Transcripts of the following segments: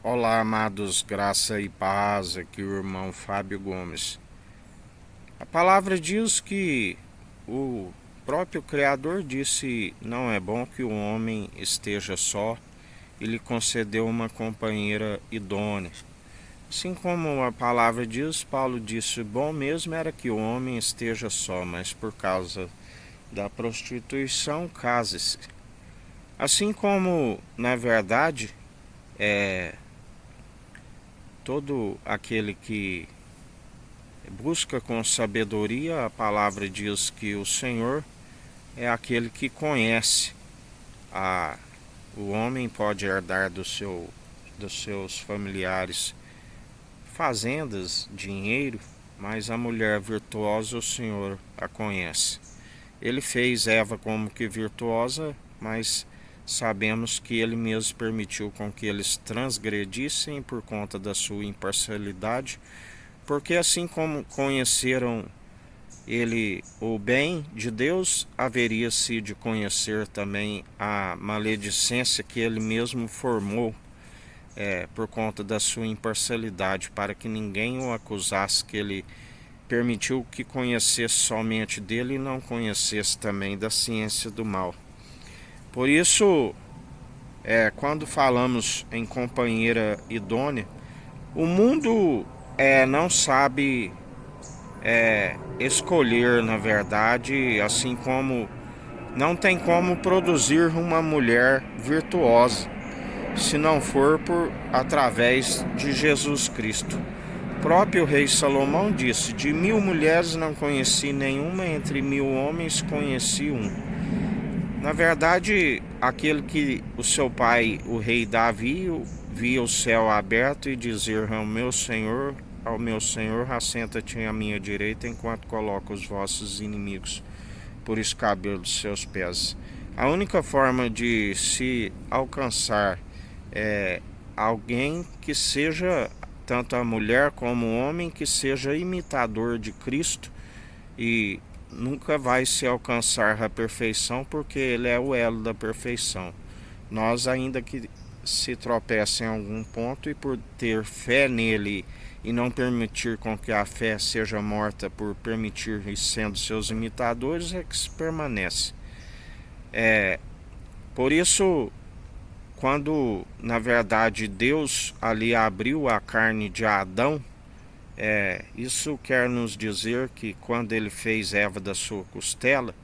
Olá, amados, graça e paz, aqui o irmão Fábio Gomes. A palavra diz que o próprio Criador disse: não é bom que o homem esteja só, e lhe concedeu uma companheira idônea. Assim como a palavra diz, Paulo disse: bom mesmo era que o homem esteja só, mas por causa da prostituição, case-se. Assim como, na verdade, todo aquele que busca com sabedoria, a palavra diz que o Senhor é aquele que conhece. A, o homem pode herdar dos seus familiares fazendas, dinheiro, mas a mulher virtuosa o Senhor a conhece. Ele fez Eva como que virtuosa, mas sabemos que ele mesmo permitiu com que eles transgredissem por conta da sua imparcialidade, porque assim como conheceram ele o bem de Deus, haveria-se de conhecer também a maledicência que ele mesmo formou por conta da sua imparcialidade, para que ninguém o acusasse que ele permitiu que conhecesse somente dele e não conhecesse também da ciência do mal. Por isso, quando falamos em companheira idônea, o mundo não sabe escolher, na verdade, assim como não tem como produzir uma mulher virtuosa, se não for por através de Jesus Cristo. O próprio rei Salomão disse: de 1000 mulheres não conheci nenhuma, entre 1000 homens conheci um. Na verdade, aquele que o seu pai, o rei Davi, via o céu aberto e dizer ao meu Senhor, assenta-te à minha direita, enquanto coloco os vossos inimigos por escabelo dos seus pés. A única forma de se alcançar alguém que seja, tanto a mulher como o homem, que seja imitador de Cristo, e nunca vai se alcançar a perfeição, porque ele é o elo da perfeição. Nós, ainda que se tropece em algum ponto, e por ter fé nele e não permitir com que a fé seja morta por permitir e sendo seus imitadores, é que se permanece. Por isso, quando na verdade Deus ali abriu a carne de Adão, isso quer nos dizer que quando ele fez Eva da sua costela,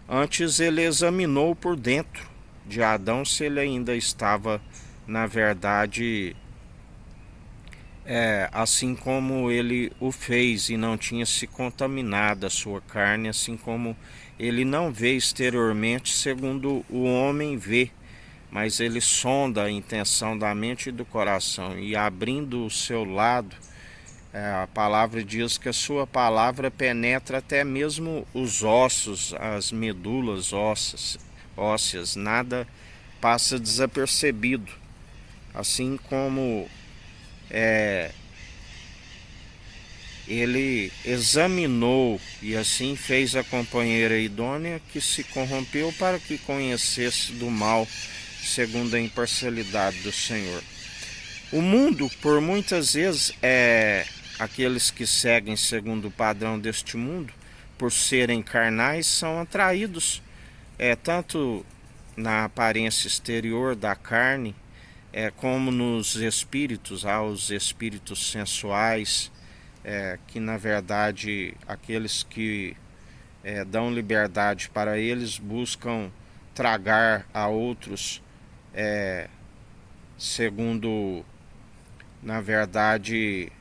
antes ele examinou por dentro de Adão se ele ainda estava, na verdade, assim como ele o fez, e não tinha se contaminado a sua carne, assim como ele não vê exteriormente segundo o homem vê, mas ele sonda a intenção da mente e do coração, e abrindo o seu lado, a palavra diz que a sua palavra penetra até mesmo os ossos, as medulas ósseas, nada passa desapercebido. Assim como ele examinou e assim fez a companheira idônea, que se corrompeu para que conhecesse do mal, segundo a imparcialidade do Senhor. O mundo, por muitas vezes, aqueles que seguem segundo o padrão deste mundo, por serem carnais, são atraídos tanto na aparência exterior da carne, como nos espíritos, aos espíritos sensuais, que na verdade aqueles que dão liberdade para eles buscam tragar a outros, segundo, na verdade,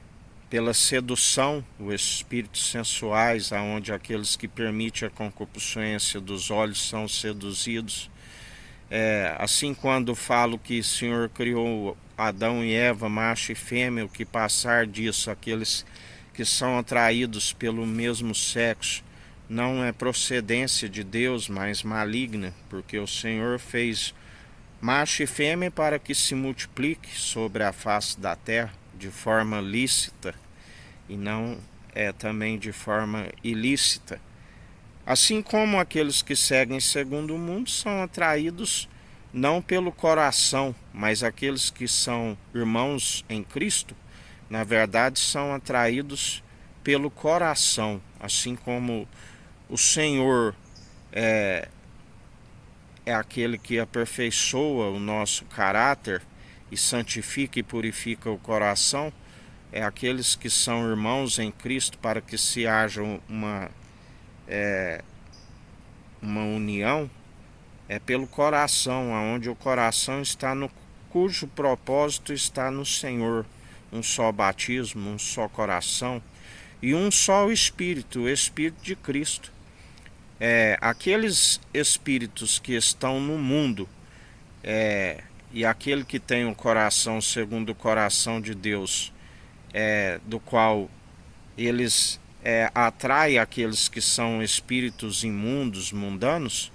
pela sedução, os espíritos sensuais, aonde aqueles que permitem a concupiscência dos olhos são seduzidos. Assim, quando falo que o Senhor criou Adão e Eva, macho e fêmea, o que passar disso, aqueles que são atraídos pelo mesmo sexo, não é procedência de Deus, mas maligna, porque o Senhor fez macho e fêmea para que se multiplique sobre a face da terra de forma lícita, e não também de forma ilícita. Assim como aqueles que seguem segundo o mundo são atraídos não pelo coração, mas aqueles que são irmãos em Cristo, na verdade são atraídos pelo coração, assim como o Senhor é aquele que aperfeiçoa o nosso caráter e santifica e purifica o coração, é aqueles que são irmãos em Cristo para que se haja uma união, é pelo coração, aonde o coração está no cujo propósito está no Senhor, um só batismo, um só coração e um só Espírito, o Espírito de Cristo. Aqueles espíritos que estão no mundo e aquele que tem um coração segundo o coração de Deus, do qual eles atraem aqueles que são espíritos imundos, mundanos,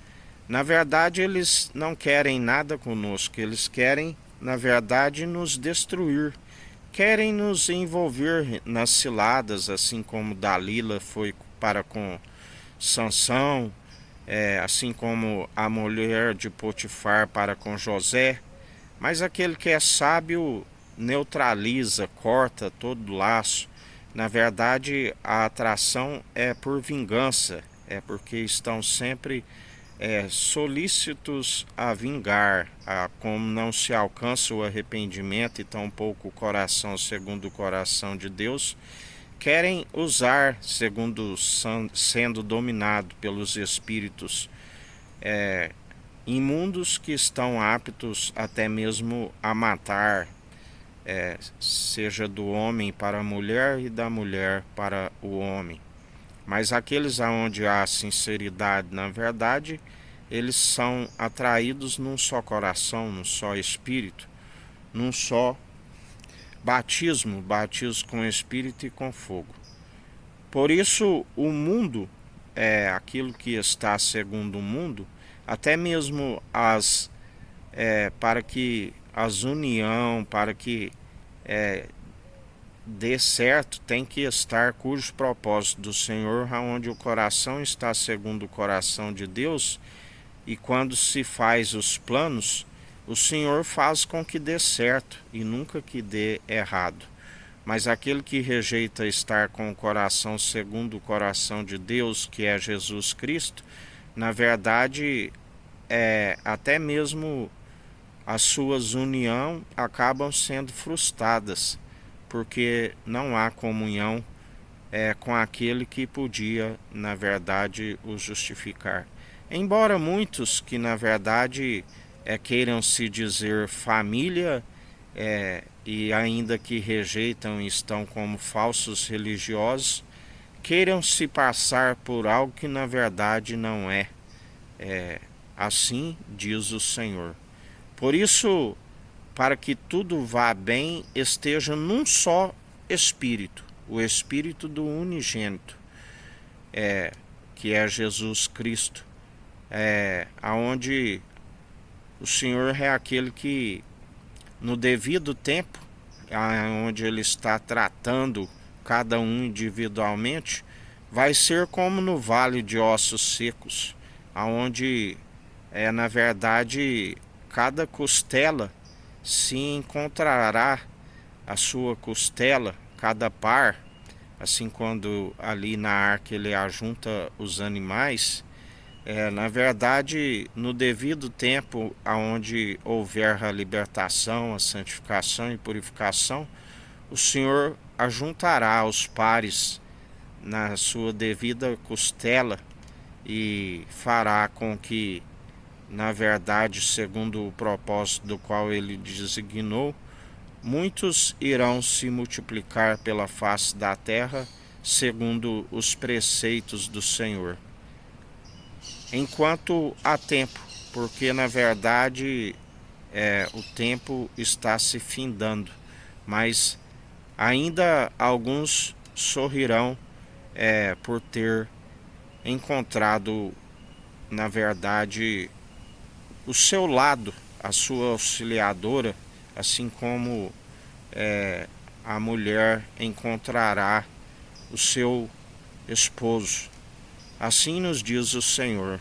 na verdade eles não querem nada conosco, eles querem, na verdade, nos destruir, querem nos envolver nas ciladas, assim como Dalila foi para com Sansão, assim como a mulher de Potifar para com José. Mas aquele que é sábio neutraliza, corta todo laço. Na verdade, a atração é por vingança, é porque estão sempre solícitos a vingar, como não se alcança o arrependimento e tampouco o coração segundo o coração de Deus, querem usar segundo sendo dominado pelos espíritos imundos que estão aptos até mesmo a matar, seja do homem para a mulher e da mulher para o homem. Mas aqueles aonde há sinceridade, na verdade, eles são atraídos num só coração, num só espírito, num só batismo com espírito e com fogo. Por isso, o mundo, aquilo que está segundo o mundo, até mesmo para que as união, para que dê certo, tem que estar cujo propósito do Senhor, aonde o coração está segundo o coração de Deus, e quando se faz os planos, o Senhor faz com que dê certo e nunca que dê errado. Mas aquele que rejeita estar com o coração segundo o coração de Deus, que é Jesus Cristo, na verdade, até mesmo as suas uniões acabam sendo frustradas, porque não há comunhão com aquele que podia, na verdade, o justificar. Embora muitos que, na verdade, queiram se dizer família, e ainda que rejeitam e estão como falsos religiosos, queiram se passar por algo que, na verdade, não é. Assim diz o Senhor. Por isso, para que tudo vá bem, esteja num só Espírito, o Espírito do unigênito, que é Jesus Cristo, aonde o Senhor é aquele que, no devido tempo, onde Ele está tratando cada um individualmente, vai ser como no vale de ossos secos, aonde, na verdade, cada costela se encontrará a sua costela, cada par, assim quando ali na arca ele ajunta os animais, na verdade, no devido tempo, aonde houver a libertação, a santificação e purificação, o Senhor ajuntará os pares na sua devida costela e fará com que, na verdade, segundo o propósito do qual ele designou, muitos irão se multiplicar pela face da terra, segundo os preceitos do Senhor. Enquanto há tempo, porque na verdade o tempo está se findando, mas ainda alguns sorrirão por ter encontrado, na verdade, o seu lado, a sua auxiliadora, assim como a mulher encontrará o seu esposo. Assim nos diz o Senhor.